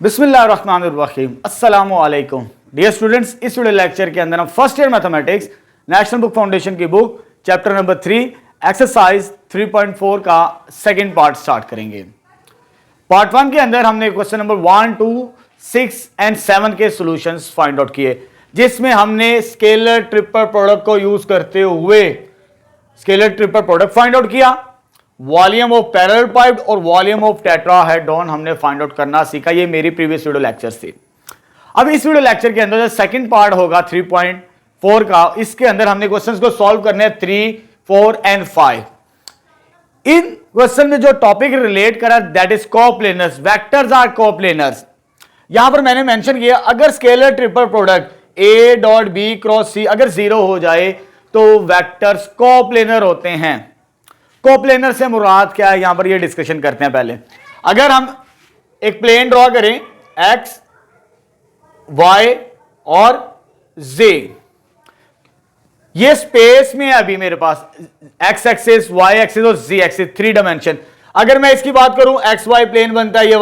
बिस्मिल्लाहिर्रहमानिर्रहीम अस्सलामु अलैकुम डियर स्टूडेंट्स। इस वीडियो लेक्चर के अंदर हम first year mathematics national book foundation की बुक चैप्टर नंबर 3 एक्सरसाइज 3.4 का सेकंड पार्ट स्टार्ट करेंगे। पार्ट 1 के अंदर हमने क्वेश्चन नंबर 1, 2, 6 एंड 7 के सॉल्यूशंस फाइंड आउट किए, जिसमें हमने स्केलर ट्रिपल प्रोडक्ट को यूज करते हुए scalar triple product find out किया। वॉल्यूम ऑफ पैरेलल पाइप और वॉल्यूम ऑफ टेट्राहेड्रॉन हमने फाइंड आउट करना सीखा। ये मेरी प्रीवियस वीडियो लेक्चर थी। अब इस वीडियो लेक्चर के अंदर जो सेकंड पार्ट होगा 3.4 का, इसके अंदर हमने क्वेश्चंस को सॉल्व करने हैं 3, 4 एंड 5। इन क्वेश्चन में जो टॉपिक रिलेट करा that is coplanars, vectors are coplanars. यहां पर मैंने मेंशन किया अगर scalar triple product A dot B cross C अगर 0 हो जाए तो वेक्टर्स कोप्लेनर होते हैं। कोप्लेनर से मुराद क्या है, यहां पर ये डिस्कशन करते हैं। पहले अगर हम एक प्लेन ड्रॉ करें x, y और z, ये स्पेस में है अभी मेरे पास x एक्सिस, y एक्सिस और z एक्सिस, 3 डायमेंशन। अगर मैं इसकी बात करूं x y प्लेन बनता है, ये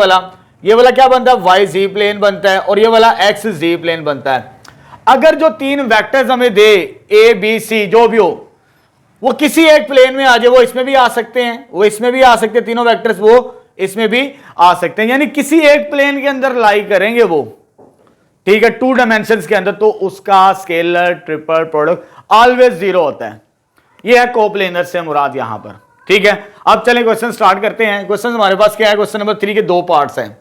वाला क्या बनता है y z प्लेन बनता है और ये वाला x z प्लेन बनता है। अगर जो 3 वेक्टर्स हमें दे a b c जो भी हो वो किसी एक प्लेन में आ जाए, वो इसमें भी आ सकते हैं, वो इसमें भी आ सकते हैं, तीनों वेक्टर्स वो इसमें भी आ सकते हैं, यानी किसी एक प्लेन के अंदर लाई करेंगे वो, ठीक है, 2 डायमेंशंस के अंदर, तो उसका स्केलर ट्रिपल प्रोडक्ट ऑलवेज 0 होता है। ये है कोप्लेनर से मुराद यहां पर, ठीक है। अब चलें क्वेश्चन स्टार्ट करते हैं। क्वेश्चन हमारे पास क्या है, क्वेश्चन नंबर 3 के 2 पार्ट्स हैं।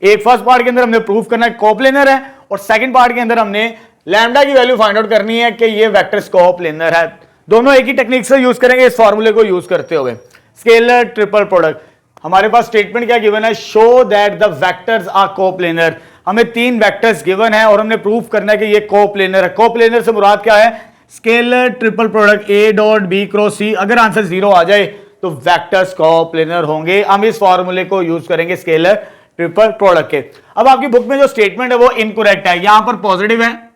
एक फर्स्ट पार्ट के अंदर हमने प्रूफ करना है कोप्लेनर है, और सेकंड पार्ट के अंदर हमने लैम्डा की वैल्यू फाइंड आउट करनी है कि ये वेक्टर्स कोप्लेनर है। दोनों एक ही टेक्निक से यूज करेंगे इस फॉर्मूले को यूज करते हुए। स्केलर ट्रिपल प्रोडक्ट हमारे पास स्टेटमेंट क्या गिवन है, show that the vectors are coplanar. हमें 3 वेक्टर्स गिवन है और हमने प्रूफ करना है कि ये कोप्लेनर है। कोप्लेनर से मुराद क्या है, scalar triple product A dot B cross C, अगर आंसर 0 आ जाए तो वेक्टर्स कोप्लेनर होंगे। हम इस फॉर्मूले को यूज करेंगे स्केलर ट्रिपल प्रोडक्ट के। अब आपकी बुक में जो स्टेटमेंट है वो इनकरेक्ट है, यहां पर पॉजिटिव है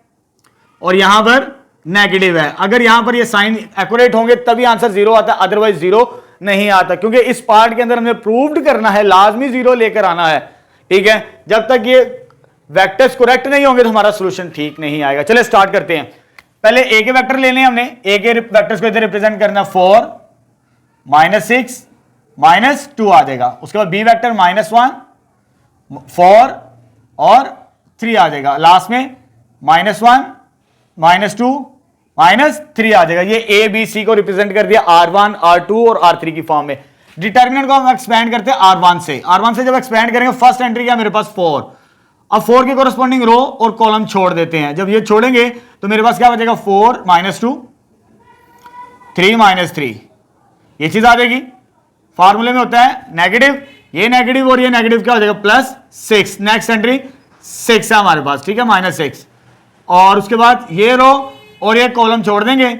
और यहां पर नेगेटिव है। अगर यहां पर ये साइन एक्यूरेट होंगे तभी आंसर 0 आता है, अदरवाइज 0 नहीं आता, क्योंकि इस पार्ट के अंदर हमने प्रूव्ड करना है, लाजमी 0 लेकर आना है, ठीक है। जब तक ये वेक्टर्स करेक्ट नहीं होंगे तो हमारा सॉल्यूशन ठीक नहीं आएगा। चलिए स्टार्ट करते हैं। पहले ए के वेक्टर लेने हैं हमने, ए के वेक्टर्स को इधर रिप्रेजेंट करना, 4 -6 -2 आ जाएगा। उसके बाद बी वेक्टर -1 4 और 3 आ जाएगा। लास्ट में -1 -2 -3 आ जाएगा। ये ए बी सी को रिप्रेजेंट कर दिया R1 R2 और R3 की फॉर्म में। डिटर्मिनेंट को हम एक्सपेंड करते हैं R1 से। R1 से जब एक्सपेंड करेंगे, फर्स्ट एंट्री क्या मेरे पास 4। अब 4 के कोरस्पॉन्डिंग रो और कॉलम छोड़ देते हैं। जब ये छोड़ेंगे तो मेरे पास क्या बचेगा, 4 -2 3 -3, ये चीज आ जाएगी। फॉर्मूले में होता है नेगेटिव, ये नेगेटिव और ये नेगेटिव क्या हो जाएगा, +6। नेक्स्ट एंट्री 6 है हमारे पास, ठीक है, -6। और उसके बाद ये रो और ये कॉलम छोड़ देंगे,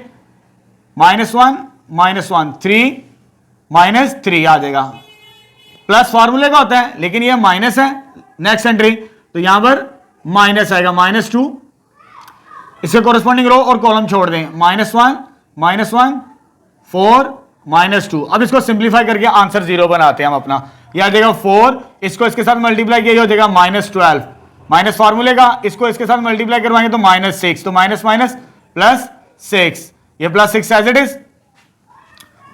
-1 -1 3 -3 आ जाएगा। प्लस फार्मूले का होता है लेकिन ये माइनस है, नेक्स्ट एंट्री तो यहां पर माइनस आएगा, -2। इसके कोरस्पॉन्डिंग रो और कॉलम छोड़ दें, -1 -1 4 -2। अब इसको सिंप्लीफाई करके आंसर 0 बनाते हैं हम अपना। यह आ जाएगा 4, इसको इसके साथ मल्टीप्लाई किया हो जाएगा -12, माइनस फार्मूले का, इसको इसके साथ मल्टीप्लाई करवाएंगे तो -6, तो माइनस माइनस +6, ये +6 एज इट इज।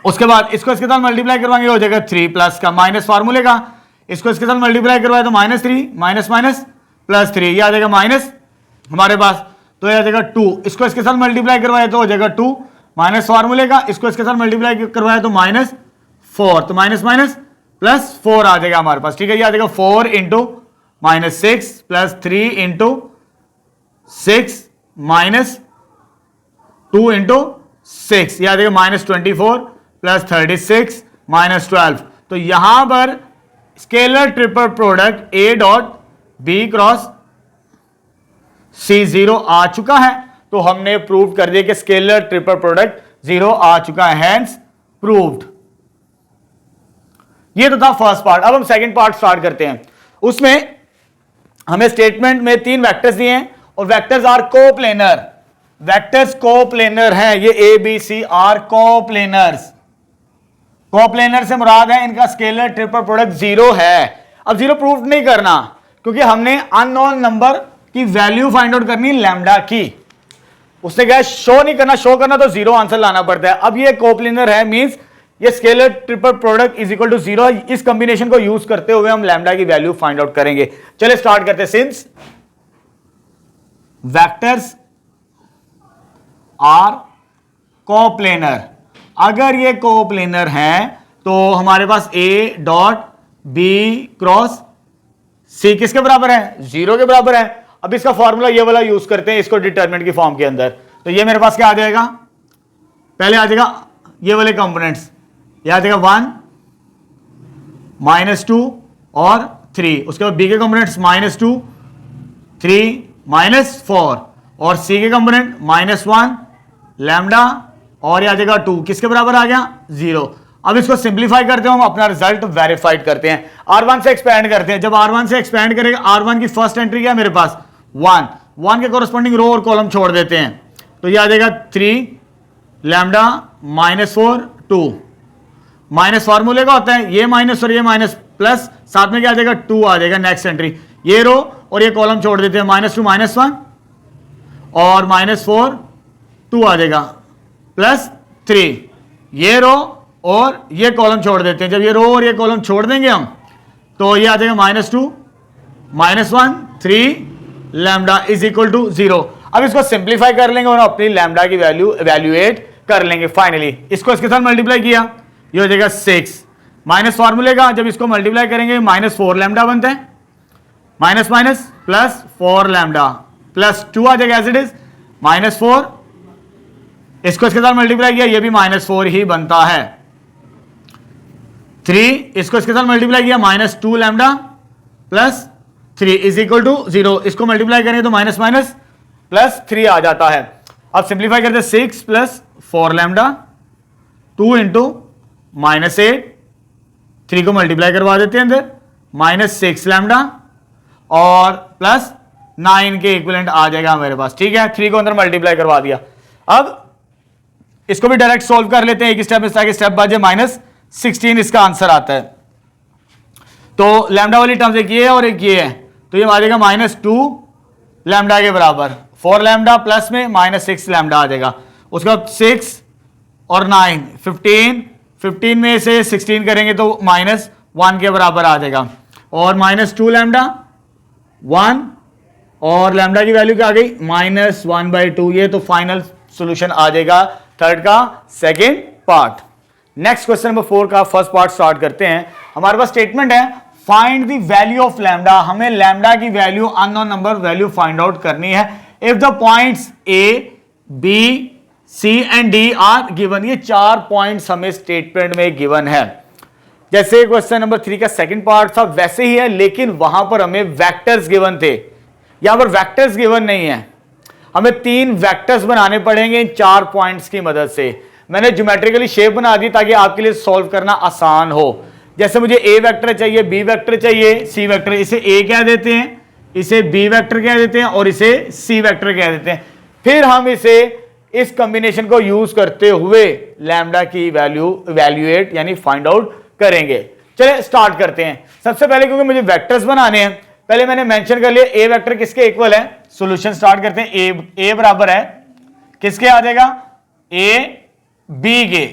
उसके बाद इसको इसके साथ मल्टीप्लाई करवाएंगे हो जाएगा 3 प्लस का, माइनस फार्मूले का, इसको इसके साथ मल्टीप्लाई करवाए तो -3 माइनस माइनस +3, ये आ जाएगा माइनस हमारे पास, तो ये आ जाएगा 2। इसको इसके साथ मल्टीप्लाई करवाए तो हो जाएगा 2 माइनस फार्मूले का, इसको इसके साथ मल्टीप्लाई करवाए तो -4, तो माइनस माइनस +4 आ जाएगा हमारे पास, ठीक है। ये आ जाएगा 4 इंटू -6 +3 इंटू 6 -2 इंटू 6, यह आ जाएगा -24 +36 -12। तो यहां पर scalar triple product A dot B cross C 0 आ चुका है, तो हमने प्रूव कर दिया कि स्केलर ट्रिपल प्रोडक्ट 0 आ चुका है, हैंस प्रूव्ड। ये तो था फर्स्ट पार्ट। अब हम सेकंड पार्ट स्टार्ट करते हैं। उसमें हमें स्टेटमेंट में 3 वेक्टर्स दिए हैं और vectors are coplanar, vectors coplanar हैं, ये A B C are coplanars. Coplanar से मुराद है इनका स्केलर ट्रिपल प्रोडक्ट 0 है। अब 0 प्रूफ नहीं करना, क्योंकि हमने अननोन नंबर की वैल्यू फाइंड आउट करनी लैम्डा की। उसने कहा शो नहीं करना, शो करना तो जीरो आंसर लाना पड़ता है। अब ये कोप्लेनर है, मींस ये scalar triple product is equal to zero. इस कॉम्बिनेशन को यूज करते हुए हम लैम्डा की वैल्यू फाइंड आउट करेंगे। चलिए स्टार्ट करते हैं। सिंस वेक्टर्स आर कोप्लेनर, अगर ये कोप्लेनर है तो हमारे पास ए डॉट बी क्रॉस सी किसके बराबर है? जीरो के बराबर है। अब इसका फॉर्मूला ये वाला यूज करते हैं इसको डिटरमिनेंट की फॉर्म के अंदर। तो ये मेरे पास क्या आ जाएगा? पहले आ जाएगा ये वाले कंपोनेंट्स, ये आ जाएगा 1 -2 और 3। उसके बाद बी के कंपोनेंट्स -2 3 -4 और सी के कंपोनेंट -1 लैम्डा और ये आ जाएगा 2 किसके बराबर आ गया? 0। अब इसको सिंप्लीफाई करते हैं, हम अपना रिजल्ट वेरीफाइड करते हैं। R1 से एक्सपेंड करते हैं। जब R1 से एक्सपेंड करेगा, R1 की फर्स्ट एंट्री क्या है मेरे पास? 1 के कोरस्पॉन्डिंग रो और कॉलम छोड़ देते हैं, तो ये आ जाएगा 3 लैम्डा -4 2 माइनस फार्मूले का होता है, ये माइनस और ये माइनस प्लस, साथ में क्या आ जाएगा? 2 आ जाएगा नेक्स्ट एंट्री। ये रो और ये कॉलम छोड़ देते हैं, -2 -1 और -4 2 आ जाएगा +3। ये रो और ये कॉलम छोड़ देते हैं। जब ये रो और ये कॉलम छोड़ देंगे हम, तो ये आ जाएगा -2 -1 3 लैम्डा इज इक्वल टू 0। अब इसको सिंप्लीफाई कर लेंगे और अपनी लैम्डा की वैल्यू एवेल्युएट कर लेंगे। फाइनली इसको इसके साथ मल्टीप्लाई किया, ये हो जाएगा 6 माइनस फॉर्मूले का। जब इसको मल्टीप्लाई करेंगे -4 लैम्डा बनता है, माइनस माइनस प्लस 4 लैम्डा +2 आ जाएगा एज इट इज -4। इसको इसके साथ मल्टीप्लाई किया, ये भी -4 ही बनता है। 3 इसको इसके साथ मल्टीप्लाई किया, -2 लैम्डा +3 इज इक्वल टू 0। इसको मल्टीप्लाई करेंगे तो माइनस माइनस +3 आ जाता है। अब सिंप्लीफाई करते हैं, 6 + 4 लैम्डा 2 इंटू -8, 3 को मल्टीप्लाई करवा देते हैं अंदर, -6 लैम्डा और +9 के इक्विवेलेंट आ जाएगा मेरे पास। ठीक है, 3 को अंदर मल्टीप्लाई करवा दिया। अब इसको भी डायरेक्ट सॉल्व कर लेते हैं एक स्टेप में, स्टेप बाद -16 इसका आंसर आता है। तो लैम्डा वाली टर्म्स एक ये है और एक ये है, तो ये आ जाएगा -2 लैम्डा के बराबर, 4 लैम्डा प्लस में -6 लैम्डा आ जाएगा। उसके बाद 6 और 9 15 में से 16 करेंगे तो -1 के बराबर आ जाएगा, और -2 लैम्डा 1 और लैम्डा की वैल्यू क्या आ गई? -1/2। ये तो फाइनल सॉल्यूशन आ जाएगा थर्ड का second part. Next question number 4 का फर्स्ट पार्ट स्टार्ट करते हैं। हमारे पास स्टेटमेंट है, find the value of lambda. हमें लैम्डा की value, unknown number value find out करनी है if the points A B C and D are given. ये 4 पॉइंट्स हमें स्टेटमेंट में गिवन है। जैसे क्वेश्चन नंबर 3 का सेकंड पार्ट था वैसे ही है, लेकिन वहां पर हमें वेक्टर्स गिवन थे, यहां पर वेक्टर्स गिवन नहीं है। हमें 3 वेक्टर्स बनाने पड़ेंगे इन 4 पॉइंट्स की मदद से। मैंने ज्योमेट्रिकली शेप बना दी ताकि आपके लिए सॉल्व करना आसान हो। जैसे मुझे ए वेक्टर चाहिए, बी वेक्टर चाहिए, सी वेक्टर, इसे ए कह देते हैं, इसे बी वेक्टर कह देते हैं और इसे सी वेक्टर कह देते हैं। फिर हम इसे इस कॉम्बिनेशन को यूज करते हुए लैम्डा की वैल्यू इवैल्यूएट यानी फाइंड आउट करेंगे। चलिए स्टार्ट करते हैं। सबसे पहले क्योंकि मुझे वेक्टर्स बनाने हैं, पहले मैंने मेंशन कर लिया ए वेक्टर किसके इक्वल है। सॉल्यूशन स्टार्ट करते हैं। ए बराबर है किसके आ जाएगा? ए बी के।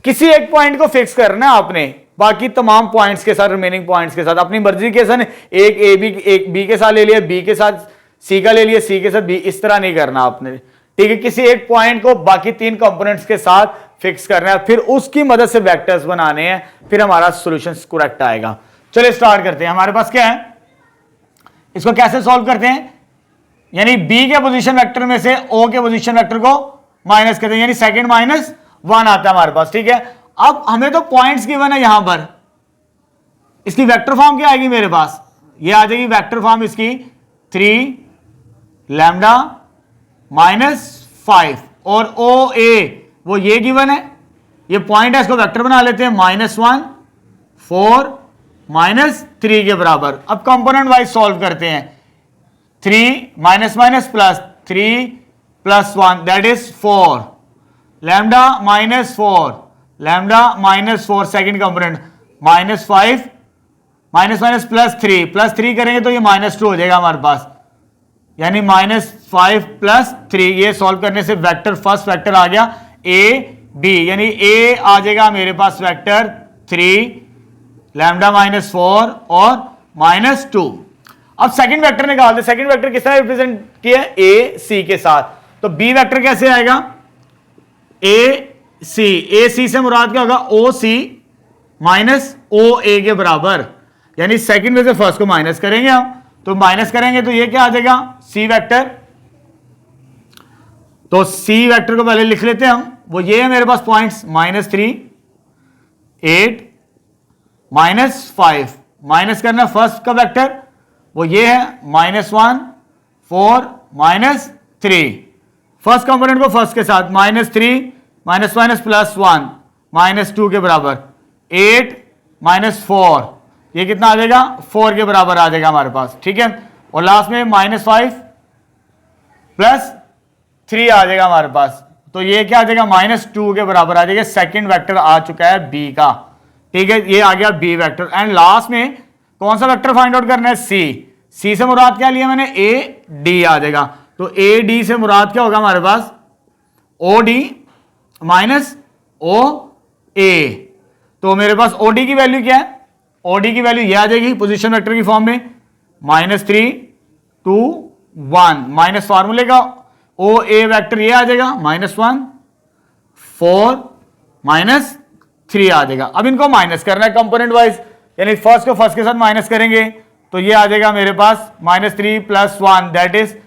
किसी एक पॉइंट को फिक्स करना है आपने, बाकी तमाम पॉइंट्स के साथ, रिमेनिंग पॉइंट्स के साथ अपनी मर्जी के साथ, एक ए बी एक बी के साथ ले लिया, बी के साथ सी का ले लिया, सी के साथ बी, इस तरह नहीं करना आपने। ठीक है, किसी एक पॉइंट को बाकी 3 कंपोनेंट्स के साथ फिक्स करना है, फिर उसकी मदद से वेक्टर्स बनाने हैं, फिर हमारा सॉल्यूशन करेक्ट आएगा। चलिए स्टार्ट करते हैं। हमारे पास क्या है, इसको कैसे सॉल्व करते हैं, यानी बी के पोजीशन वेक्टर में से ओ के पोजीशन वेक्टर को माइनस करते हैं, यानी सेकंड -1 आता है हमारे पास। ठीक है, अब हमें तो पॉइंट्स गिवन है यहां पर, इसकी वेक्टर फॉर्म क्या आएगी मेरे पास? ये आ जाएगी वेक्टर फॉर्म इसकी 3 लैम्डा -5 और ओ ए वो ये गिवन है, ये पॉइंट है, इसको वेक्टर बना लेते हैं -1 4 -3 के बराबर। अब कंपोनेंट वाइज सॉल्व करते हैं। 3 -3 + 1 that is 4 lambda -4 lambda -4 second component -5 minus minus plus three करेंगे तो ये -2 हो जाएगा हमारे पास, यानी -5 + 3। ये सॉल्व करने से वेक्टर फर्स्ट वेक्टर आ गया ए बी, यानी ए आ जाएगा मेरे पास वेक्टर 3 लैम्डा -4 और -2। अब सेकंड वेक्टर निकाल दे। सेकंड वेक्टर किस तरह रिप्रेजेंट किया है, ए सी के साथ। तो बी वेक्टर कैसे आएगा, ए सी से मुराद क्या होगा, ओ सी माइनस ओ ए के बराबर, यानी सेकंड में से फर्स्ट को माइनस करेंगे हम, तो माइनस करेंगे तो ये क्या आ जाएगा सी वेक्टर। तो सी वेक्टर को पहले लिख लेते हैं हम, वो ये है मेरे पास पॉइंट्स -3 8 -5, माइनस करना फर्स्ट का वेक्टर, वो ये है -1 4 -3। फर्स्ट कंपोनेंट को फर्स्ट के साथ -3 माइनस +1 -2 के बराबर 8 -4, ये कितना आ जाएगा 4 के बराबर आ जाएगा हमारे पास, ठीक है। और लास्ट में -5 + 3 आ जाएगा हमारे पास, तो ये क्या आ जाएगा -2 के बराबर आ जाएगा। सेकंड वेक्टर आ चुका है बी का, ठीक है, ये आ गया बी वेक्टर। एंड लास्ट में कौन सा वेक्टर फाइंड आउट करना है, सी से मुराद क्या लिया मैंने, ए डी आ जाएगा। तो ए डी से मुराद क्या होगा हमारे पास, ओ डी माइनस ओ ए। तो मेरे पास ओ डी की वैल्यू क्या है, ओ डी की वैल्यू ये आ जाएगी पोजीशन वेक्टर की फॉर्म में -3 2 1, माइनस फार्मूले का ओ ए वेक्टर ये आ जाएगा -1 4 -3 आ जाएगा। अब इनको माइनस करना है कंपोनेंट वाइज, यानी फर्स्ट को फर्स्ट के साथ माइनस करेंगे तो ये आ जाएगा मेरे पास -3 + 1 दैट इज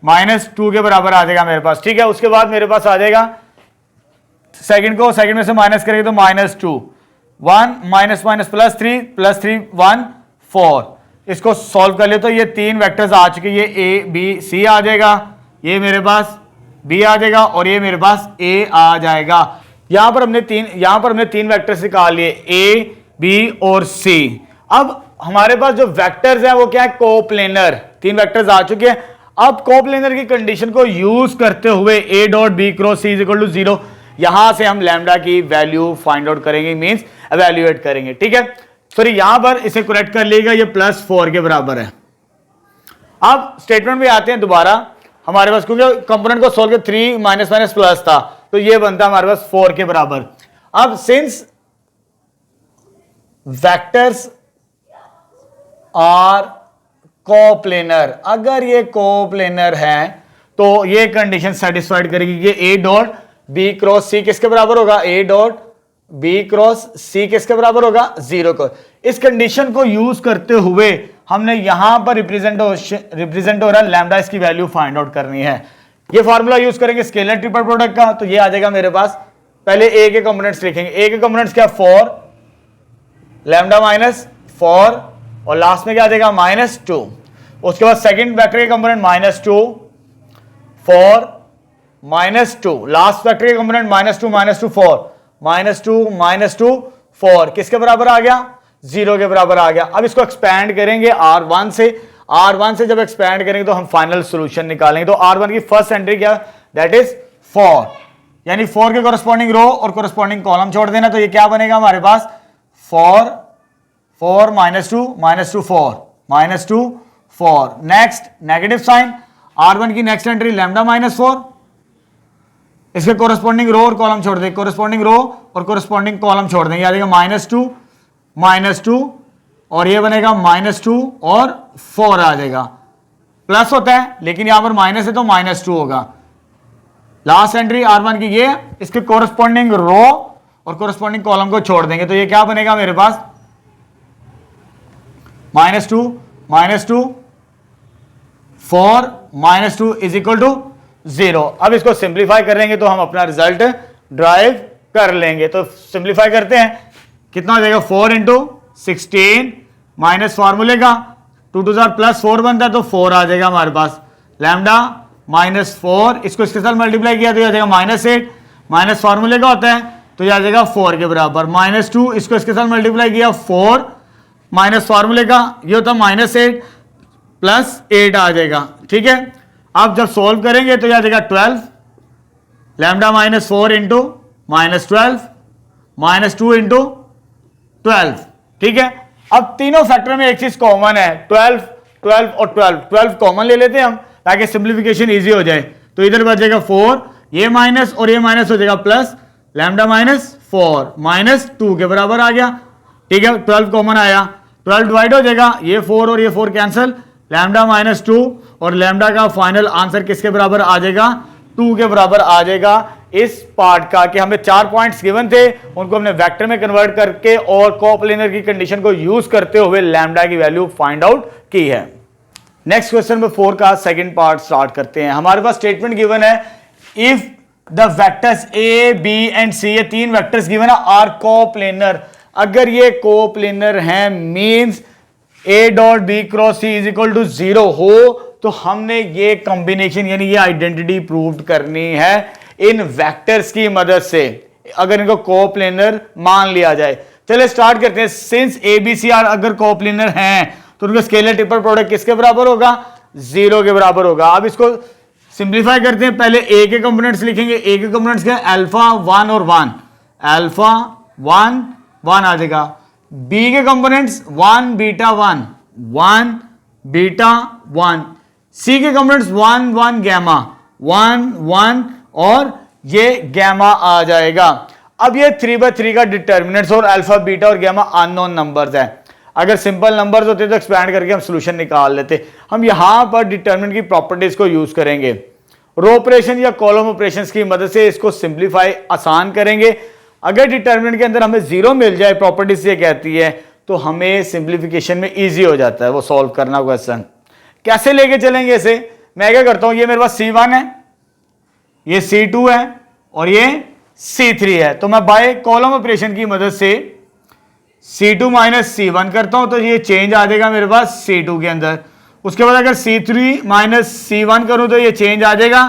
-2 के बराबर आ जाएगा मेरे पास, ठीक है। उसके बाद मेरे पास आ जाएगा सेकंड को सेकंड में से माइनस करेंगे तो -2 1 -3 1 4। इसको सॉल्व कर ले तो ये 3 वेक्टर्स आ चुके, ये ए बी सी आ जाएगा, ये मेरे पास बी आ जाएगा और ये मेरे पास ए आ जाएगा। यहां पर हमने तीन वेक्टर्स निकाल लिए ए बी और सी। अब हमारे पास जो वेक्टर्स हैं वो क्या है, कोप्लेनर। 3 वेक्टर्स आ चुके हैं। अब कोप्लेनर की कंडीशन को यूज करते हुए ए डॉट बी क्रॉस सी = 0, यहां से हम लैम्डा की वैल्यू फाइंड आउट करेंगे, मींस एवेल्युएट करेंगे, ठीक है। सॉरी यहां पर इसे करेक्ट कर लेगा, ये +4 के बराबर है। अब स्टेटमेंट में आते हैं दोबारा हमारे पास, क्योंकि कंपोनेंट को सोल्व कर 3 माइनस प्लस था तो ये बनता हमारे पास 4 के बराबर। अब सिंस वेक्टर्स आर कोप्लेनर, अगर ये कोप्लेनर है तो ये कंडीशन सेटिस्फाइड करेगी कि ए डॉट बी क्रॉस सी किसके बराबर होगा, A dot B cross C किसके बराबर होगा, 0 को। इस कंडीशन को यूज करते हुए हमने यहां पर रिप्रेजेंट हो रहा है लैम्डा, इसकी वैल्यू फाइंड आउट करनी है। ये फार्मूला यूज करेंगे स्केलर ट्रिपल प्रोडक्ट का, तो ये आ जाएगा मेरे पास, पहले ए के कंपोनेंट्स लिखेंगे। ए के कंपोनेंट्स क्या, 4 लैम्डा -4 और लास्ट में क्या आ जाएगा -2। उसके बाद सेकंड वेक्टर के कंपोनेंट -2 4 -2, लास्ट वेक्टर के कंपोनेंट -2 4 4 किसके बराबर आ गया, 0 के बराबर आ गया। अब इसको एक्सपैंड करेंगे R1 से, R1 से जब एक्सपैंड करेंगे तो हम फाइनल सॉल्यूशन निकालेंगे। तो R1 की फर्स्ट एंट्री क्या, दैट इज 4, यानी 4 के कोरस्पॉन्डिंग रो और कोरस्पॉन्डिंग कॉलम छोड़ देना, तो ये क्या बनेगा हमारे पास 4 4 -2 4 नेक्स्ट नेगेटिव साइन। R1 की नेक्स्ट एंट्री लैम्डा -4, इसके कोरस्पॉन्डिंग रो और कॉलम छोड़ देंगे, कोरस्पॉन्डिंग रो और कोरस्पॉन्डिंग कॉलम छोड़ देंगे, आ जाएगा -2 और ये बनेगा -2 और 4 आ जाएगा। प्लस होता है लेकिन यहां पर माइनस है तो -2 होगा। लास्ट एंट्री R1 की ये, इसके कोरस्पॉन्डिंग रो और कोरस्पॉन्डिंग कॉलम को छोड़ देंगे, तो ये क्या बनेगा मेरे पास -2 4 -2 = 0। अब इसको सिंप्लीफाई करेंगे तो हम अपना रिजल्ट ड्राइव कर लेंगे। तो सिंप्लीफाई करते हैं, कितना हो जाएगा 4 × 16 माइनस फार्मूले का 2 2 +4 बनता है तो 4 आ जाएगा हमारे पास, लैम्डा -4 इसको इसके साथ मल्टीप्लाई किया तो यह आ जाएगा -8, माइनस फार्मूले का होता है तो यह आ जाएगा 4 के बराबर, -2 इसको इसके साथ मल्टीप्लाई किया 4 माइनस फार्मूले का ये होता है -8 +8 आ जाएगा, ठीक है। अब जब सोल्व करेंगे तो यह आ जाएगा 12 लैम्डा -4 × -12 -2 × 12, ठीक है। अब तीनों फैक्टर में एक चीज कॉमन है, 12 12 और 12 12 कॉमन ले लेते हैं हम ताकि सिंप्लीफिकेशन इजी हो जाए। तो इधर बचेगा 4, ये माइनस और ये माइनस हो जाएगा प्लस, लैम्डा माइनस 4 माइनस 2 के बराबर आ गया। ठीक है, 12 कॉमन आया, 12 डिवाइड हो जाएगा, ये 4 और ये 4 कैंसिल, लैम्डा माइनस 2 और लैम्डा का फाइनल आंसर किसके बराबर आ जाएगा, 2 के बराबर आ जाएगा। इस पार्ट का कि हमें 4 पॉइंट्स गिवन थे, उनको हमने वेक्टर में कन्वर्ट करके और कोप्लेनर की कंडीशन को यूज करते हुए लैम्डा की वैल्यू फाइंड आउट की है। नेक्स्ट क्वेश्चन में 4 का सेकंड पार्ट स्टार्ट करते हैं। हमारे पास स्टेटमेंट गिवन है, if the vectors A B and C, ये 3 वेक्टर्स गिवन है, आर कोप्लेनर, अगर ये कोप्लेनर हैं means A dot B cross C is equal to 0 हो, तो हमने ये कॉम्बिनेशन यानी ये आइडेंटिटी प्रूव करनी है इन वेक्टर्स की मदद से, अगर इनको कोप्लेनर मान लिया जाए। चलिए स्टार्ट करते हैं। Since A B C are अगर कोप्लेनर हैं तो उनका स्केलर ट्रिपल प्रोडक्ट किसके बराबर होगा, 0 के बराबर होगा। अब इसको सिंप्लीफाई करते हैं, पहले ए के कंपोनेंट्स लिखेंगे, ए के कंपोनेंट्स क्या है, अल्फा 1 और 1, अल्फा 1 1 आ जाएगा। बी के कंपोनेंट्स 1 बीटा 1 1 बीटा 1, सी के कंपोनेंट्स 1 1 गैमा 1 1 और ये गैमा आ जाएगा। अब ये 3/3 का डिटर्मिनेंट्स और अल्फा बीटा और गैमा अननोन नंबर्स है। अगर सिंपल नंबर्स होते तो एक्सपैंड करके हम सॉल्यूशन निकाल लेते। हम यहां पर डिटर्मिनेंट की प्रॉपर्टीज को यूज करेंगे, रो ऑपरेशन या कॉलम ऑपरेशंस की मदद से इसको सिंप्लीफाई आसान करेंगे। अगर डिटर्मिनेंट के अंदर हमें 0 मिल जाए, प्रॉपर्टी से कहती है, तो हमें सिंप्लीफिकेशन में इजी हो जाता है वो सॉल्व करना क्वेश्चन। कैसे लेके चलेंगे इसे, मैं क्या करता हूं, ये मेरे पास C1 है, ये C2 है और ये C3 है, तो मैं बाय कॉलम ऑपरेशन की मदद से C2 माइनस C1 करता हूं, तो ये चेंज आ जाएगा मेरे पास C2 के अंदर। उसके बाद अगर C3 माइनस C1 करूं तो ये चेंज आ जाएगा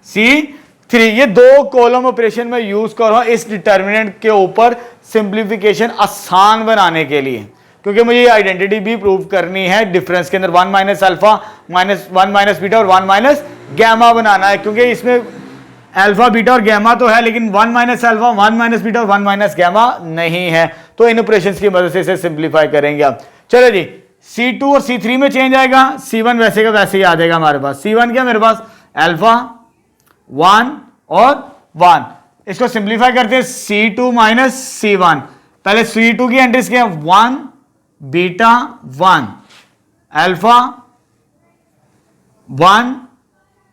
C3। ये 2 कॉलम ऑपरेशन में यूज कर रहा हूं इस डिटर्मिनेंट के ऊपर सिंप्लीफिकेशन आसान बनाने के लिए, क्योंकि मुझे ये आइडेंटिटी भी प्रूव करनी है डिफरेंस के अंदर, 1 minus alpha minus 1 minus beta और 1 माइनस गैमा बनाना है, क्योंकि इसमें अल्फा बीटा और गैमा तो है लेकिन 1 माइनस अल्फा 1 माइनस बीटा और 1 माइनस गैमा नहीं है। तो इन ऑपरेशंस की मदद से इसे सिंप्लीफाई करेंगे। अब चलो जी, C2 और C3 में चेंज आएगा, C1 वैसे का वैसे ही आ जाएगा हमारे पास। C1 क्या मेरे पास अल्फा 1 और 1, इसको सिंप्लीफाई करते हैं C2 माइनस C1। पहले C2 की एंट्रीज क्या है, 1 बीटा 1 अल्फा 1,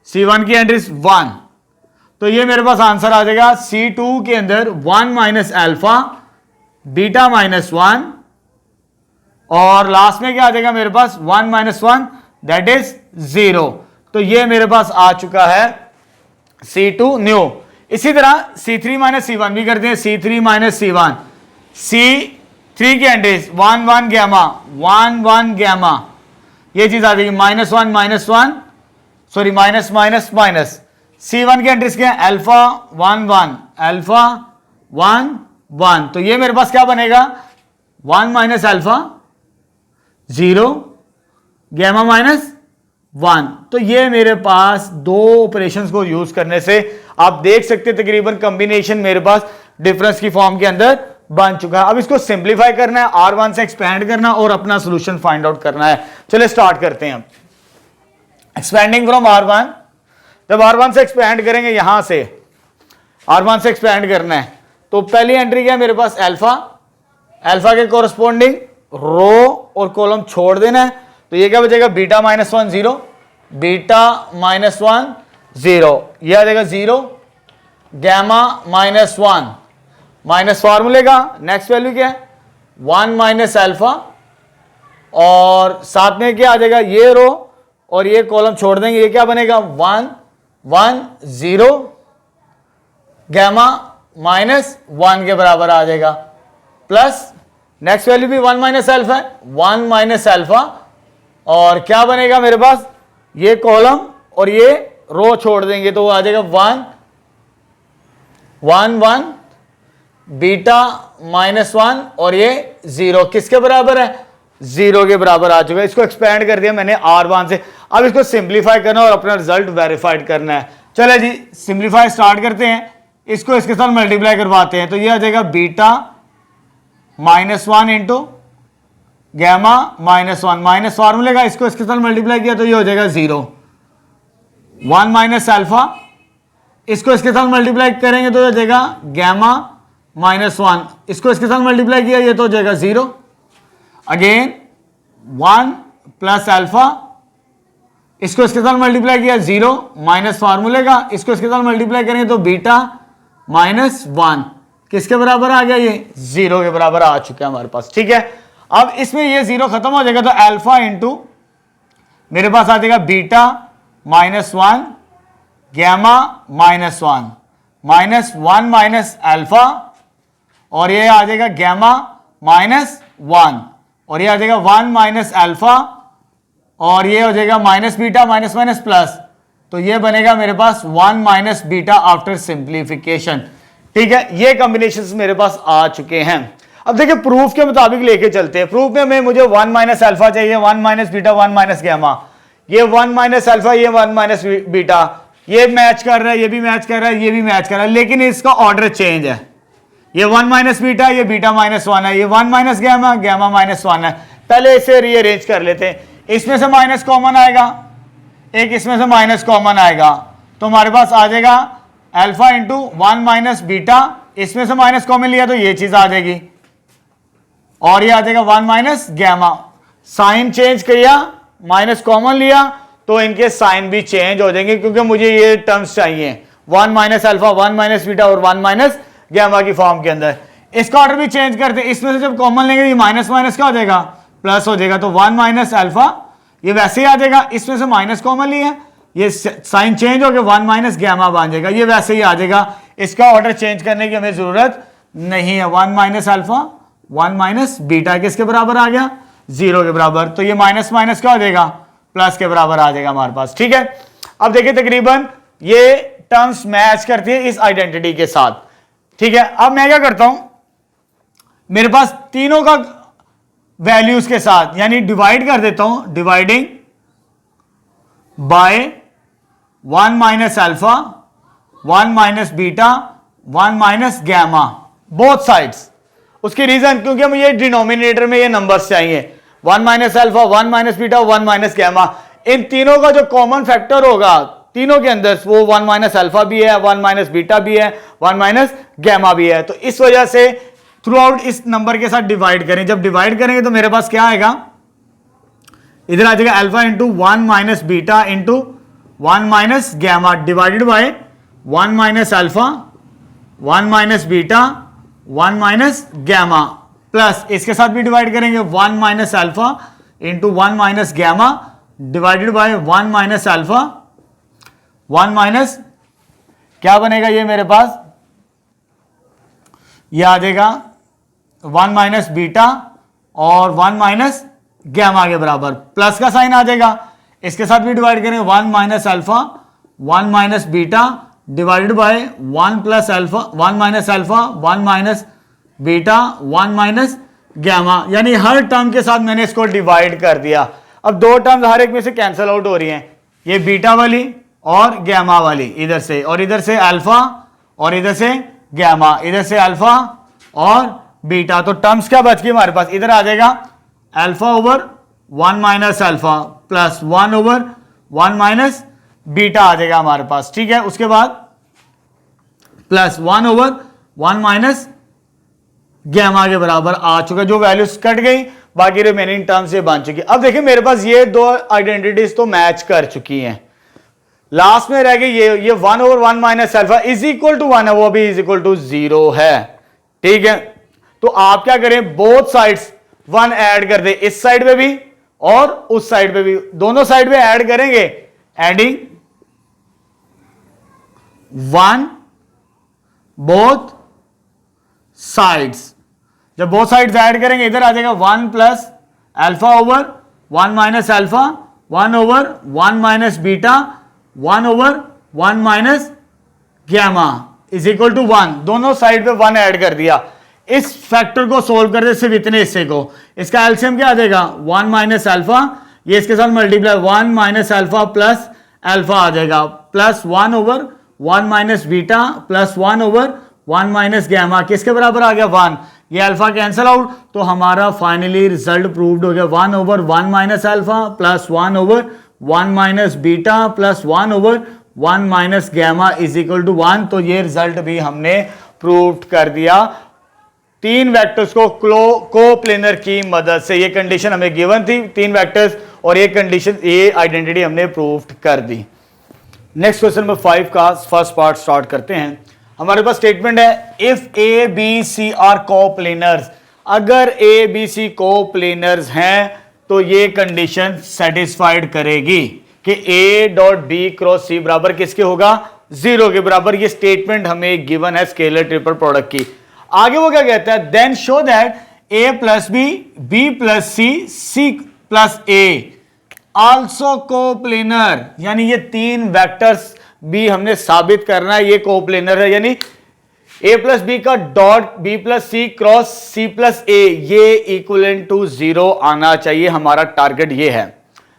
C1 की एंट्रीज 1, तो ये मेरे पास आंसर आ जाएगा C2 के अंदर 1 माइनस अल्फा बीटा माइनस 1 और लास्ट में क्या आ जाएगा मेरे पास 1 माइनस 1 दैट इज 0। तो ये मेरे पास आ चुका है C2 न्यू। इसी तरह C3 माइनस C1 भी करते हैं, C3 माइनस C1, C3 की एंट्रीज 1 1 गैमा 1 1 गैमा, ये चीज आ जाएगी -1 -1 sorry minus minus minus. C1 की एंट्रीज क्या है, अल्फा 1 1 अल्फा 1 1, तो ये मेरे पास क्या बनेगा 1 माइनस अल्फा 0 गैमा माइनस 1। तो ये मेरे पास 2 ऑपरेशंस को यूज करने से आप देख सकते हैं तकरीबन कॉम्बिनेशन मेरे पास डिफरेंस की फॉर्म के अंदर बन चुका है। अब इसको सिंप्लीफाई करना है, R1 से एक्सपेंड करना और अपना सोल्यूशन फाइंड आउट करना है। चलिए स्टार्ट करते हैं। एक्सपेंडिंग फ्रॉम R1, जब R1 से एक्सपेंड करेंगे, यहां से R1 से एक्सपेंड करना है, तो पहली एंट्री क्या है मेरे पास अल्फा, अल्फा के कोरस्पोंडिंग रो और कॉलम छोड़ देना है, तो ये क्या बचेगा बीटा -1 0 बीटा -1 0, ये आ जाएगा 0 गैमा -1 माइनस फार्मूले का नेक्स्ट वैल्यू क्या है 1 माइनस अल्फा और साथ में क्या आ जाएगा ये रो और ये कॉलम छोड़ देंगे, ये क्या बनेगा 1 1 0 गैमा -1 के बराबर आ जाएगा प्लस नेक्स्ट वैल्यू भी 1 माइनस अल्फा है 1 माइनस अल्फा और क्या बनेगा मेरे पास ये कॉलम और ये रो छोड़ देंगे तो वो आ जाएगा 1 1 1 बीटा -1 और ये 0 किसके बराबर है 0 के बराबर आ चुका है। इसको एक्सपेंड कर दिया मैंने R1 से। अब इसको सिंप्लीफाई करना और अपना रिजल्ट वेरीफाइड करना है। चले जी सिंप्लीफाई स्टार्ट करते हैं, इसको इसके साथ मल्टीप्लाई करवाते हैं तो ये आ जाएगा beta -1 into gamma minus one, minus फॉर्मूले का इसको इसके साथ मल्टीप्लाई किया तो ये हो जाएगा 0, 1 माइनस अल्फा, इसको इसके साथ मल्टीप्लाई करेंगे तो हो जाएगा गैमा माइनस वन, इसको इसके साथ मल्टीप्लाई किया ये तो हो जाएगा 0, अगेन 1 प्लस अल्फा, इसको इसके साथ मल्टीप्लाई किया 0 माइनस फार्मूले का, इसको इसके साथ मल्टीप्लाई करेंगे तो बीटा माइनस 1 किसके बराबर आ गया, ये 0 के बराबर आ चुका है हमारे पास। ठीक है, अब इसमें ये 0 खत्म हो जाएगा तो अल्फा इंटू मेरे पास आ जाएगा beta minus 1 gamma minus 1 minus 1 minus alpha, और ये आ जाएगा गैमा माइनस 1, और ये आ जाएगा 1 माइनस अल्फा, और ये हो जाएगा minus beta minus minus plus, तो ये बनेगा मेरे पास 1 माइनस बीटा आफ्टर सिंप्लीफिकेशन। ठीक है, ये कॉम्बिनेशंस मेरे पास आ चुके हैं। अब देखिए प्रूफ के मुताबिक लेके चलते हैं। प्रूफ में मुझे 1 माइनस अल्फा चाहिए, 1 माइनस बीटा 1 माइनस गैमा, ये 1 माइनस अल्फा ये 1 माइनस बीटा, ये मैच कर रहा है, ये भी मैच कर रहा है, ये भी मैच कर रहा है, लेकिन इसका ऑर्डर चेंज है। ये 1 माइनस बीटा, ये बीटा माइनस 1 है, ये 1 माइनस गैमा, गैमा माइनस 1 है। पहले इसे रीअरेंज कर लेते हैं, इसमें से माइनस कॉमन आएगा, एक इसमें से माइनस कॉमन आएगा, तो हमारे पास आ जाएगा अल्फा इंटू 1 माइनस बीटा, इसमें से माइनस कॉमन लिया तो ये चीज आ जाएगी, और ये आ जाएगा 1 माइनस गैमा। साइन चेंज किया, माइनस कॉमन लिया तो इनके साइन भी चेंज हो जाएंगे, क्योंकि मुझे ये टर्म्स चाहिए 1 माइनस अल्फा 1 माइनस बीटा और 1 माइनस गैमा की फॉर्म के अंदर। इसका ऑर्डर भी चेंज करते हैं, इसमें से जब कॉमन लेंगे ये माइनस माइनस क्या हो जाएगा, प्लस हो जाएगा, तो 1 माइनस अल्फा ये वैसे ही आ जाएगा, इसमें से माइनस कॉमन लिया, ये साइन चेंज हो गया 1 माइनस गैमा बन जाएगा, ये वैसे ही आ जाएगा, इसका ऑर्डर चेंज करने की हमें जरूरत नहीं है। 1 माइनस अल्फा 1 माइनस बीटा किसके बराबर आ गया, 0 के बराबर, तो ये माइनस माइनस क्या हो जाएगा, प्लस के बराबर आ जाएगा हमारे पास। ठीक है, अब देखिए तकरीबन ये टर्म्स मैच करती है इस आइडेंटिटी के साथ। ठीक है, अब मैं क्या करता हूं, मेरे पास तीनों का वैल्यूज के साथ यानी डिवाइड कर देता हूं, dividing by 1 minus alpha 1 minus beta 1 minus gamma both sides. उसकी रीजन क्योंकि मुझे डिनोमिनेटर में ये नंबर्स चाहिए, 1 minus alpha 1 minus beta 1 minus gamma, इन तीनों का जो कॉमन फैक्टर होगा तीनों के अंदर वो 1 माइनस अल्फा भी है, 1 माइनस बीटा भी है, 1 माइनस गैमा भी है, तो इस वजह से थ्रू आउट इस नंबर के साथ डिवाइड करें। जब डिवाइड करेंगे तो मेरे पास क्या आएगा, इधर आ जाएगा alpha into 1 minus beta into 1 minus gamma divided by 1 minus alpha 1 minus beta 1 minus gamma, plus इसके साथ भी डिवाइड करेंगे 1 minus alpha into 1 minus gamma divided by 1 minus alpha 1 minus क्या बनेगा, ये मेरे पास ये आ जाएगा 1 माइनस बीटा और 1 माइनस गैमा के बराबर, प्लस का साइन आ जाएगा, इसके साथ भी डिवाइड करेंगे 1 minus alpha 1 minus beta divided by 1 plus alpha 1 minus alpha 1 minus beta 1 minus gamma, यानी हर टर्म के साथ मैंने इसको डिवाइड कर दिया। अब दो टर्म हर एक में से कैंसिल आउट हो रही हैं, ये बीटा वाली और गैमा वाली, इधर से और इधर से अल्फा और इधर से गैमा, इधर से अल्फा और बीटा, तो टर्म्स क्या बच गई हमारे पास, इधर आ जाएगा alpha over 1 minus alpha plus 1 over 1 minus beta आ जाएगा हमारे पास। ठीक है, उसके बाद प्लस 1 ओवर 1 माइनस गैमा के बराबर आ चुका, जो वैल्यूज कट गई बाकी रिमेनिंग टर्म्स ये बन चुकी। अब देखिए मेरे पास ये दो आइडेंटिटीज तो मैच कर चुकी हैं, लास्ट में रह गई ये 1 over 1 minus alpha is equal to 1 है, वो भी इज इक्वल टू 0 है। ठीक है, तो आप क्या करें, बोथ साइड्स 1 ऐड कर दे, इस साइड पे भी और उस साइड पे भी, दोनों साइड पे ऐड करेंगे, एडिंग 1 बोथ साइड्स, जब बोथ साइड्स ऐड करेंगे इधर आ जाएगा 1 plus alpha over 1 minus alpha 1 over 1 minus beta 1 over 1 minus gamma is equal to 1, दोनों साइड पे 1 ऐड कर दिया। इस फैक्टर को सोल्व कर दे सिर्फ इतने हिस्से को, इसका एलसीएम क्या आ जाएगा 1 माइनस अल्फा, ये इसके साथ multiply 1 minus alpha plus alpha आ जाएगा, plus 1 over 1 minus beta plus 1 over 1 minus gamma किसके बराबर आ गया 1, ये अल्फा कैंसल आउट, तो हमारा फाइनली रिजल्ट प्रूव्ड हो गया 1/1 minus alpha plus 1/1 minus beta plus 1/1 minus gamma is equal to 1। तो ये रिजल्ट भी हमने प्रूव कर दिया तीन वेक्टर्स को कोप्लेनर की मदद से। ये कंडीशन हमें गिवन थी, तीन वेक्टर्स, और ये कंडीशन, ये आइडेंटिटी हमने प्रूव कर दी। नेक्स्ट क्वेश्चन नंबर 5 का फर्स्ट पार्ट स्टार्ट करते हैं। हमारे पास स्टेटमेंट है if A B C are coplanars, अगर ए बी सी कोप्लेनर्स हैं तो ये कंडीशन सेटिस्फाइड करेगी कि ए डॉट बी क्रॉस सी बराबर किसके होगा, 0 के बराबर। ये स्टेटमेंट हमें गिवन है स्केलर ट्रिपल प्रोडक्ट की। आगे वो क्या कहता है, then show that A plus B plus C plus A also coplanar, यानी ये तीन वेक्टर्स भी हमने साबित करना है ये कोप्लेनर है, यानी ए प्लस बी का डॉट बी प्लस सी क्रॉस सी प्लस ए ये इक्वलेंट टू 0 आना चाहिए। हमारा टारगेट ये है।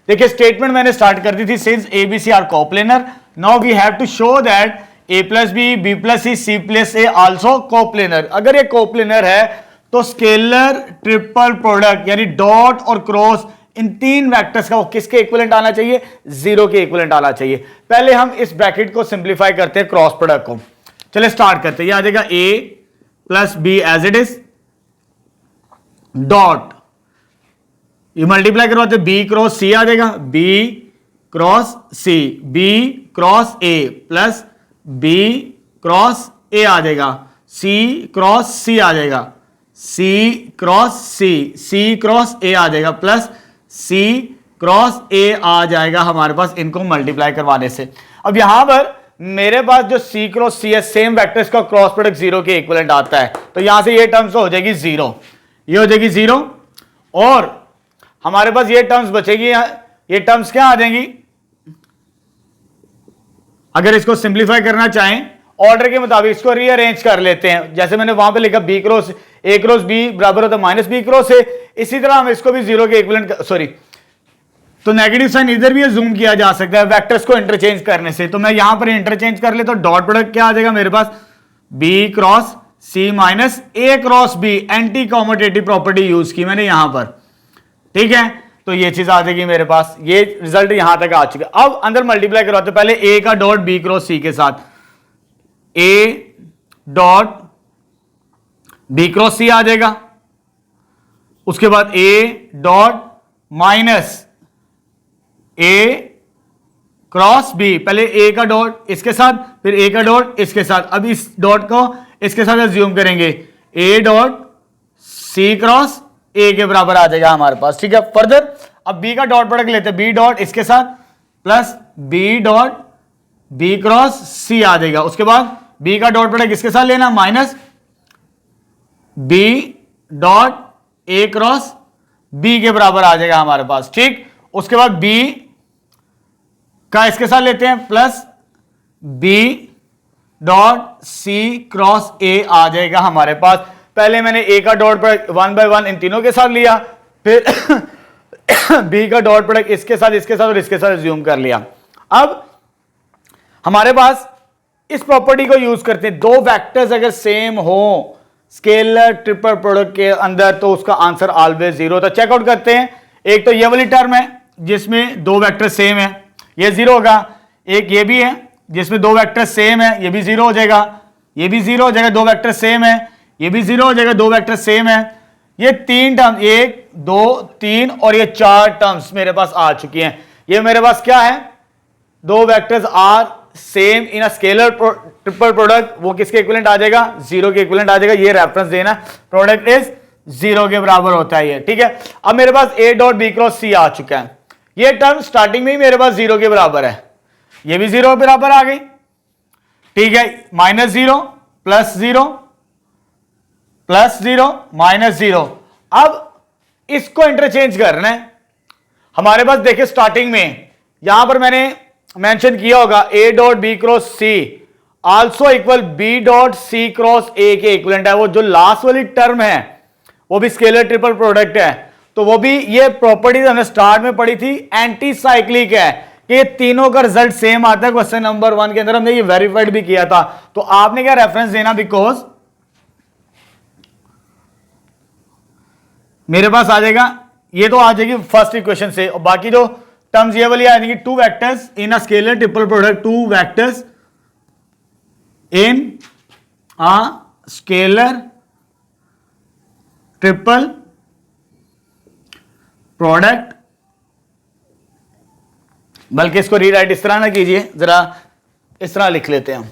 देखिए स्टेटमेंट मैंने स्टार्ट कर दी थी, since A B C are coplanar, now we have to show that A plus B plus C plus A also coplanar. अगर ये कोप्लेनर है तो स्केलर ट्रिपल प्रोडक्ट यानी डॉट और क्रॉस इन तीन वेक्टर्स का वो किसके इक्विवेलेंट आना चाहिए, 0 के इक्विवेलेंट आना चाहिए। पहले हम इस ब्रैकेट को सिंप्लीफाई करते हैं क्रॉस प्रोडक्ट को। चलिए स्टार्ट करते हैं। ये आ जाएगा A plus B as it is dot, ये मल्टीप्लाई करवाते बी क्रॉस सी आ जाएगा, B cross C, B cross A plus B cross A आ जाएगा, सी क्रॉस सी आ जाएगा, C cross C cross A आ जाएगा, प्लस सी क्रॉस ए आ जाएगा हमारे पास इनको मल्टीप्लाई करवाने से। अब यहां पर मेरे पास जो सी क्रॉस सी है सेम वेक्टर्स का क्रॉस प्रोडक्ट 0 के इक्विवेलेंट आता है, तो यहां से ये टर्म्स हो जाएगी 0, ये हो जाएगी 0, और हमारे पास ये टर्म्स बचेगी, ये टर्म्स क्या आ जाएंगी, अगर इसको सिंप्लीफाई करना चाहें ऑर्डर के मुताबिक इसको रीअरेंज कर लेते हैं। जैसे मैंने वहां पे लिखा B cross A cross B बराबर होता है माइनस बी क्रॉस ए, इसी तरह हम इसको भी 0 के इक्विवेलेंट, सॉरी तो नेगेटिव साइन इधर भी जूम किया जा सकता है वेक्टर्स को इंटरचेंज करने से। तो मैं यहां पर इंटरचेंज कर ले तो डॉट प्रोडक्ट क्या आ जाएगा मेरे पास, B cross C minus A cross B, anti commutative property use की मैंने यहां पर, ठीक है। तो ये चीज आ जाएगी मेरे पास, ये रिजल्ट यहां तक आ चुका है। अब अंदर मल्टीप्लाई करवाते पहले ए का डॉट बी क्रॉस सी के साथ, A dot B cross C आ जाएगा, उसके बाद A dot minus A cross B, पहले ए का डॉट इसके साथ फिर ए का डॉट इसके साथ, अब इस डॉट को इसके साथ अज्यूम करेंगे, ए डॉट सी क्रॉस ए के बराबर आ जाएगा हमारे पास, ठीक है। फर्दर अब बी का डॉट प्रोडक्ट लेते हैं, बी डॉट इसके साथ plus B dot B cross C आ जाएगा, उसके बाद बी का डॉट प्रोडक्ट इसके साथ लेना minus B dot A cross B के बराबर आ जाएगा हमारे पास, ठीक। उसके बाद बी का इसके साथ लेते हैं plus B dot C cross A आ जाएगा हमारे पास। पहले मैंने ए का डॉट प्रोडक्ट 1/1 इन तीनों के साथ लिया, फिर बी का डॉट प्रोडक्ट इसके साथ और इसके साथ अज्यूम कर लिया। अब हमारे पास इस प्रॉपर्टी को यूज करते हैं, दो वेक्टर्स अगर सेम हो स्केलर ट्रिपल प्रोडक्ट के अंदर तो उसका आंसर ऑलवेज 0। तो चेकआउट करते हैं, एक तो ये वाली टर्म है जिसमें दो वेक्टर सेम है, ये 0 होगा, एक ये भी है जिसमें दो वेक्टर सेम है, ये भी 0 हो जाएगा, ये भी 0 हो जाएगा, दो वेक्टर सेम है, ये भी 0 हो जाएगा, दो वेक्टर सेम है। ये तीन टर्म 1 2 3 और ये 4 टर्म्स मेरे पास आ चुकी हैं। ये मेरे पास क्या है, दो vectors are same in a scalar triple product, वो किसके इक्विवेलेंट आ जाएगा, 0 के इक्विवेलेंट आ जाएगा। ये रेफरेंस देना, प्रोडक्ट इज 0 के बराबर होता है ये, ठीक है। अब मेरे पास ए डॉट बी क्रॉस सी आ चुका है, ये टर्म स्टार्टिंग में ही मेरे पास 0 के बराबर है, ये भी 0 के बराबर आ गई, ठीक है। -0 प्लस 0 प्लस 0 -0। अब इसको इंटरचेंज करना है हमारे पास। देखिए स्टार्टिंग में यहां पर मैंने मेंशन किया होगा A dot B cross C also equal B dot C cross A के इक्विवेलेंट है। वो जो लास्ट वाली टर्म है वो भी स्केलर ट्रिपल प्रोडक्ट है, तो वो भी ये प्रॉपर्टीज हमने स्टार्ट में पढ़ी थी, एंटी साइक्लिक है कि ये तीनों का रिजल्ट सेम आता है। क्वेश्चन नंबर 1 के अंदर हमने ये वेरीफाइड भी किया था। तो आपने क्या रेफरेंस देना, बिकॉज मेरे पास आ जाएगा, ये तो आ जाएगी फर्स्ट इक्वेशन से, और बाकी जो टर्म्स ये वाली आ जाएंगी, two vectors in a scalar triple product, two vectors in a scalar triple product. बल्कि इसको रीराइट इस तरह ना कीजिए, जरा इस तरह लिख लेते हैं हम।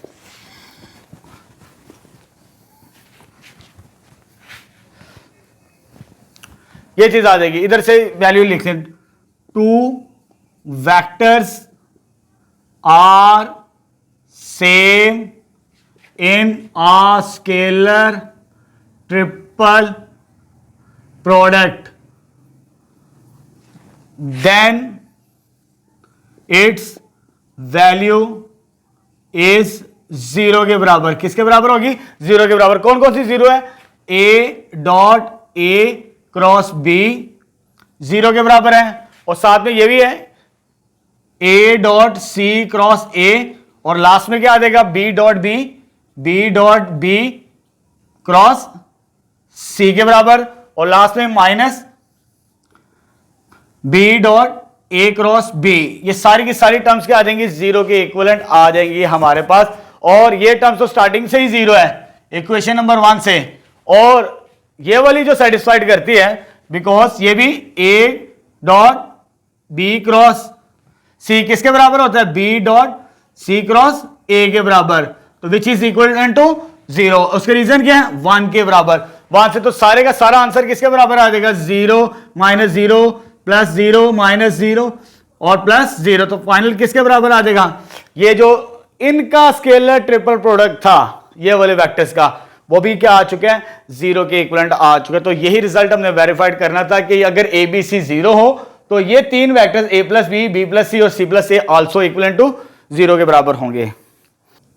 ये चीज आ जाएगी, इधर से वैल्यू लिख लें, two vectors are same in a scalar triple product, then its value is zero के बराबर। किसके बराबर होगी? जीरो के बराबर। कौन कौन सी जीरो है? A dot A cross B zero के बराबर है, और साथ में ये भी है ए डॉट सी क्रॉस ए, और लास्ट में क्या आ जाएगा? B dot B, B dot B cross C के बराबर, और लास्ट में minus B dot A cross B. ये सारी की सारी टर्म्स क्या आ जाएंगी? जीरो के इक्विवेलेंट आ जाएंगी हमारे पास, और ये टर्म्स तो स्टार्टिंग से ही जीरो है इक्वेशन नंबर 1 से, और ये वाली जो सेटिस्फाइड करती है, बिकॉज ये भी A dot B cross C किसके बराबर होता है? B dot C cross A के बराबर, तो which is equal to zero. उसके रीजन क्या है? 1 के बराबर। वहां से तो सारे का सारा आंसर किसके बराबर आ जाएगा? Zero minus zero plus zero minus zero और प्लस जीरो, तो फाइनल किसके बराबर आ जाएगा? ये जो इनका स्केलर ट्रिपल प्रोडक्ट था ये वाले वेक्टर्स का, वो भी क्या आ चुका है? जीरो के इक्विवेलेंट आ चुके हैं। तो यही रिजल्ट हमने वेरीफाइड करना था कि अगर ए बी सी जीरो हो तो ये तीन vectors A plus B, B plus C और C plus A also equivalent to zero के बराबर होंगे।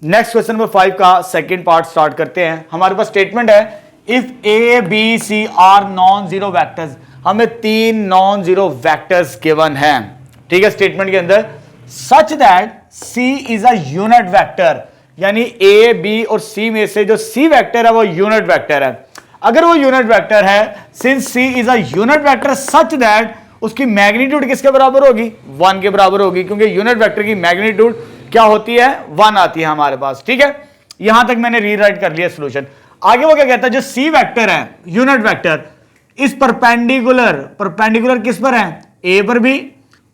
नेक्स्ट क्वेश्चन नंबर 5 का सेकंड पार्ट स्टार्ट करते हैं। हमारे पास स्टेटमेंट है, if A B C are non zero vectors, हमें तीन नॉन जीरो वेक्टर्स गिवन हैं, ठीक है, स्टेटमेंट के अंदर, such that C is a unit vector, यानी ए बी और सी में से जो सी वेक्टर है वो यूनिट वेक्टर है। अगर वो यूनिट वेक्टर है, since C is a unit vector such that, उसकी मैग्नीट्यूड किसके बराबर होगी? 1 के बराबर होगी, क्योंकि यूनिट वेक्टर की मैग्नीट्यूड क्या होती है? 1 आती है हमारे पास, ठीक है। यहां तक मैंने रीराइट कर लिया सोल्यूशन। आगे वो क्या कहता है, जो सी वेक्टर है यूनिट वेक्टर इस परपेंडिकुलर किस पर है? ए पर भी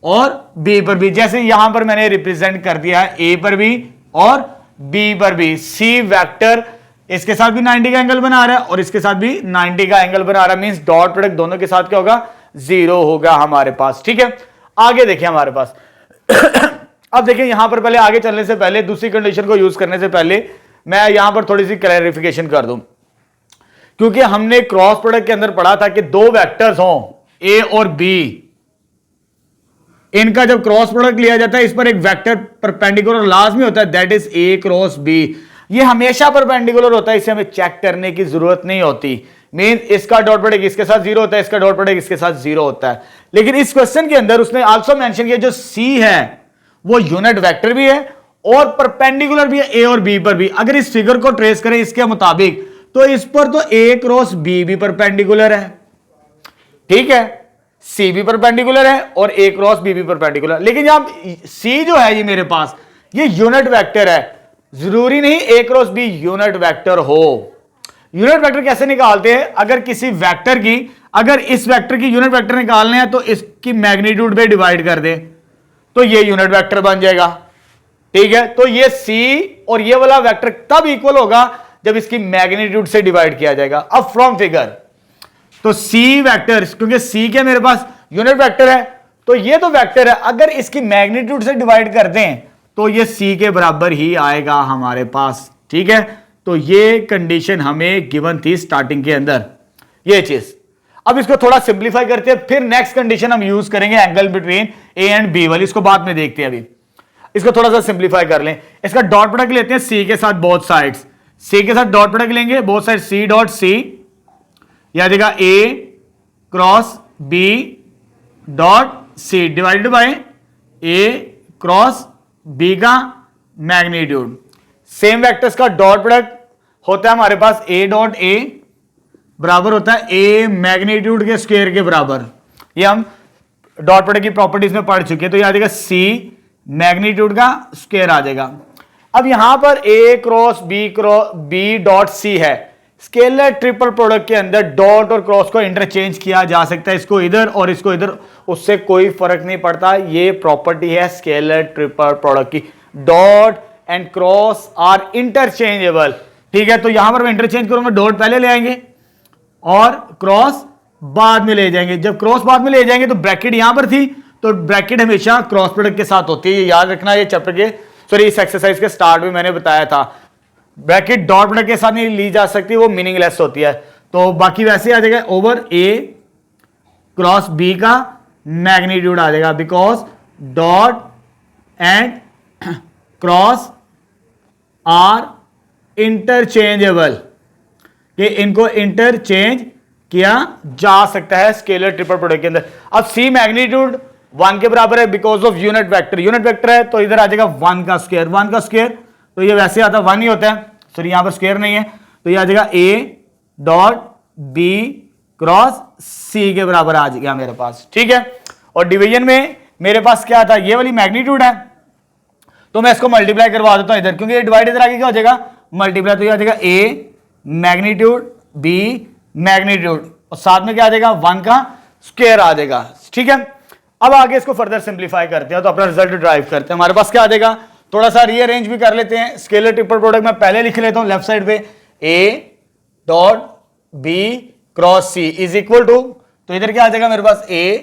और बी पर भी। जैसे यहां पर मैंने रिप्रेजेंट कर दिया है ए पर भी और बी पर भी। सी वेक्टर इसके साथ भी 90 का एंगल बना रहा है और इसके साथ भी 90 का एंगल बना रहा है, मींस डॉट प्रोडक्ट दोनों के साथ क्या होगा? जीरो होगा हमारे पास, ठीक है। आगे देखिए हमारे पास अब देखिए यहां पर पहले आगे चलने से पहले, दूसरी कंडीशन को यूज करने से पहले मैं यहां पर थोड़ी सी क्लैरिफिकेशन कर दूं, क्योंकि हमने क्रॉस प्रोडक्ट के अंदर पढ़ा था कि दो वेक्टर्स हों ए और बी, इनका जब क्रॉस प्रोडक्ट लिया जाता है इस पर एक वेक्टर परपेंडिकुलर लाजमी होता है, that is A cross B. ये हमेशा परपेंडिकुलर होता है, इसे हमें चेक करने की जरूरत नहीं होती। मीन इसका डॉट प्रोडक्ट इसके साथ जीरो होता है, इसका डॉट प्रोडक्ट इसके साथ जीरो होता है। लेकिन इस क्वेश्चन के अंदर उसने आल्सो मेंशन किया जो सी है वो यूनिट वेक्टर भी है और परपेंडिकुलर भी है ए और बी पर भी। अगर इस फिगर को ट्रेस करें इसके मुताबिक तो इस पर तो ए क्रॉस बी भी परपेंडिकुलर है, ठीक है, सी भी परपेंडिकुलर है और ए क्रॉस बी भी परपेंडिकुलर। लेकिन यहां सी जो है ये मेरे पास ये यूनिट वेक्टर है, जरूरी नहीं ए क्रॉस बी यूनिट वेक्टर हो। यूनिट वेक्टर कैसे निकालते हैं? अगर किसी वेक्टर की, अगर इस वेक्टर की यूनिट वेक्टर निकालने हैं तो इसकी मैग्नीट्यूड पे डिवाइड कर दें तो ये यूनिट वेक्टर बन जाएगा, ठीक है। तो ये सी और ये वाला वेक्टर तब इक्वल होगा जब इसकी मैग्नीट्यूड से डिवाइड किया जाएगा। अब फ्रॉम फिगर तो सी वेक्टर, क्योंकि सी के मेरे पास यूनिट वेक्टर है तो ये तो वेक्टर है, अगर इसकी मैग्नीट्यूड से डिवाइड कर दें तो ये सी के बराबर ही आएगा हमारे पास, ठीक है। तो ये कंडीशन हमें गिवन थी स्टार्टिंग के अंदर, ये चीज। अब इसको थोड़ा सिंप्लीफाई करते हैं, फिर नेक्स्ट कंडीशन हम यूज करेंगे angle between A and B वाली, इसको बाद में देखते हैं। अभी इसको थोड़ा सा सिंप्लीफाई कर लें। इसका डॉट प्रोडक्ट लेते हैं सी के साथ, बोथ साइड्स सी के साथ डॉट प्रोडक्ट लेंगे, both side C dot C, यह देगा A cross B dot C divided by A cross B का मैग्नीट्यूड। सेम वेक्टर्स का डॉट प्रोडक्ट होता है हमारे पास ए डॉट ए बराबर होता है ए मैग्नीट्यूड के स्क्वायर के बराबर। ये हम डॉट प्रोडक्ट की प्रॉपर्टीज में पढ़ चुके हैं। तो ये आ जाएगा सी मैग्नीट्यूड का स्क्वायर आ जाएगा। अब यहां पर ए क्रॉस बी डॉट सी है। स्केलर ट्रिपल प्रोडक्ट के अंदर डॉट और क्रॉस को इंटरचेंज किया जा सकता है, इसको इधर और इसको इधर, उससे कोई फर्क नहीं पड़ता। ये प्रॉपर्टी है स्केलर ट्रिपल प्रोडक्ट की, dot and cross are interchangeable. ठीक है, तो यहां पर मैं इंटरचेंज करूंगा, डॉट पहले ले आएंगे और क्रॉस बाद में ले जाएंगे। जब क्रॉस बाद में ले जाएंगे तो ब्रैकेट यहां पर थी, तो ब्रैकेट हमेशा क्रॉस प्रोडक्ट के साथ होती है, ये याद रखना। ये चैप्टर के इस एक्सरसाइज के स्टार्ट में मैंने बताया था, ब्रैकेट डॉट प्रोडक्ट के साथ नहीं ली जा सकती, वो मीनिंगलेस होती है। तो बाकी वैसे आ जाएगा ओवर ए क्रॉस बी का मैग्नीट्यूड आ जाएगा, because dot and cross are interchangeable, कि इनको इंटरचेंज किया जा सकता है स्केलर ट्रिपल प्रोडक्ट के अंदर। अब सी मैग्नीट्यूड 1 के बराबर है बिकॉज ऑफ यूनिट वेक्टर है, तो इधर आ जाएगा 1 का स्क्वायर, तो ये वैसे आता है 1 ही होता है, सॉरी यहां पर स्क्वायर नहीं है, तो ये आ जाएगा ए डॉट बी क्रॉस सी के बराबर आ जाएगा मेरे पास। ठीक है, और डिवीजन में मेरे पास क्या था, ये वाली मैग्नीट्यूड है, तो मैं इसको मल्टीप्लाई करवा देता हूं इधर, क्योंकि ये डिवाइड इधर आगे क्या हो जाएगा मल्टीप्लाई, तो ये आ जाएगा ए मैग्नीट्यूड बी मैग्नीट्यूड और साथ में क्या आ जाएगा 1 का स्क्वायर आ जाएगा। ठीक है, अब आगे इसको फर्दर सिंप्लीफाई करते हैं, तो अपना रिजल्ट ड्राइव करते हैं। हमारे पास क्या आ जाएगा, थोड़ा सा रीअरेंज भी कर लेते हैं। स्केलर ट्रिपल प्रोडक्ट में पहले लिख लेता हूं लेफ्ट साइड पे, A dot B cross C is equal to, तो इधर क्या आ जाएगा मेरे पास ए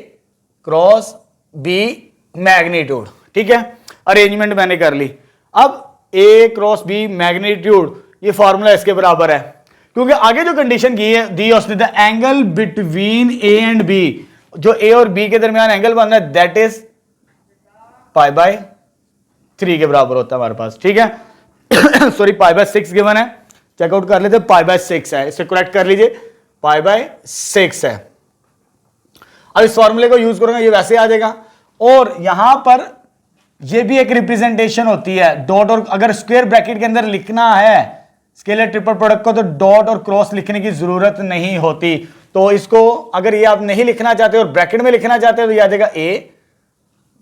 क्रॉस बी मैग्नीट्यूड। ठीक है, अरेंजमेंट मैंने कर ली। अब ए क्रॉस बी मैग्नीट्यूड, ये फॉर्मूला इसके बराबर है, क्योंकि आगे जो कंडीशन दी है उसने, the angle between A and B, जो ए और बी के दरमियान एंगल बन रहा है, दैट इज पाई बाय 3 के बराबर होता है हमारे पास। ठीक है, सॉरी पाई बाय 6 गिवन है, चेकआउट कर लेते, पाई बाय 6 है, इसे करेक्ट कर लीजिए, पाई बाय 6 है। अब इस फॉर्मूले को यूज करूंगा, ये वैसे आ जाएगा, और यहां पर ये भी एक रिप्रेजेंटेशन होती है डॉट, और अगर स्क्वायर ब्रैकेट के अंदर लिखना है स्केलर ट्रिपल प्रोडक्ट को, तो डॉट और क्रॉस लिखने की जरूरत नहीं होती। तो इसको अगर ये आप नहीं लिखना चाहते और ब्रैकेट में लिखना चाहते हो, तो ये आ जाएगा ए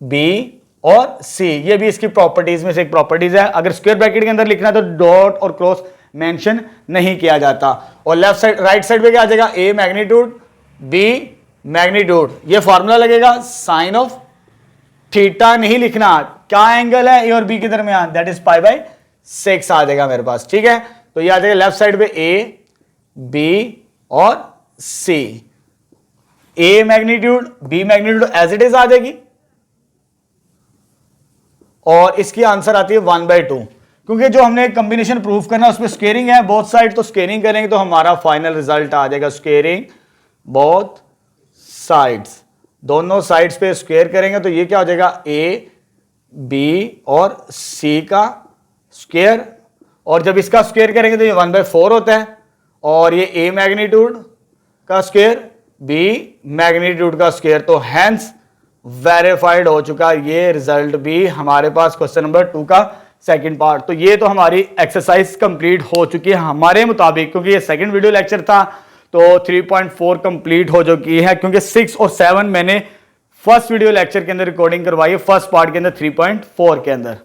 बी और सी, ये भी इसकी प्रॉपर्टीज में से एक प्रॉपर्टीज है। अगर स्क्वायर ब्रैकेट के अंदर लिखना है तो डॉट और क्रॉस मेंशन नहीं किया जाता। और लेफ्ट साइड राइट साइड पे क्या आ जाएगा, ए मैग्नीट्यूड बी मैग्नीट्यूड, ये फॉर्मूला लगेगा, साइन ऑफ थीटा नहीं लिखना, क्या एंगल है ए और बी के दरमियान, दैट इज पाई बाय 6 आ जाएगा मेरे पास। ठीक है, तो ये आ जाएगा लेफ्ट साइड पे ए बी और C, A magnitude B magnitude as it is आ जाएगी, और इसकी आंसर आती है 1/2, क्योंकि जो हमने कॉम्बिनेशन प्रूफ करना है उसमें स्क्वेयरिंग है बोथ साइड, तो स्क्वेयरिंग करेंगे तो हमारा फाइनल रिजल्ट आ जाएगा स्क्वेयरिंग बोथ साइड्स, दोनों साइड्स पे स्क्वेयर करेंगे, तो ये क्या हो जाएगा ए बी और सी का स्क्वेयर, और जब इसका स्क्वेयर करेंगे तो ये 1/4 होता है, और ये ए मैग्नीट्यूड का स्क्वेयर बी मैग्नीट्यूड का स्क्वेयर, तो हैंस वेरीफाइड हो चुका ये रिजल्ट भी हमारे पास क्वेश्चन नंबर 2 का सेकंड पार्ट। तो ये तो हमारी एक्सरसाइज कंप्लीट हो चुकी है हमारे मुताबिक, क्योंकि ये सेकंड वीडियो लेक्चर था, तो 3.4 कंप्लीट हो चुकी है, क्योंकि 6 और 7 मैंने फर्स्ट वीडियो लेक्चर के अंदर रिकॉर्डिंग करवाई है, फर्स्ट पार्ट के अंदर 3.4 के अंदर।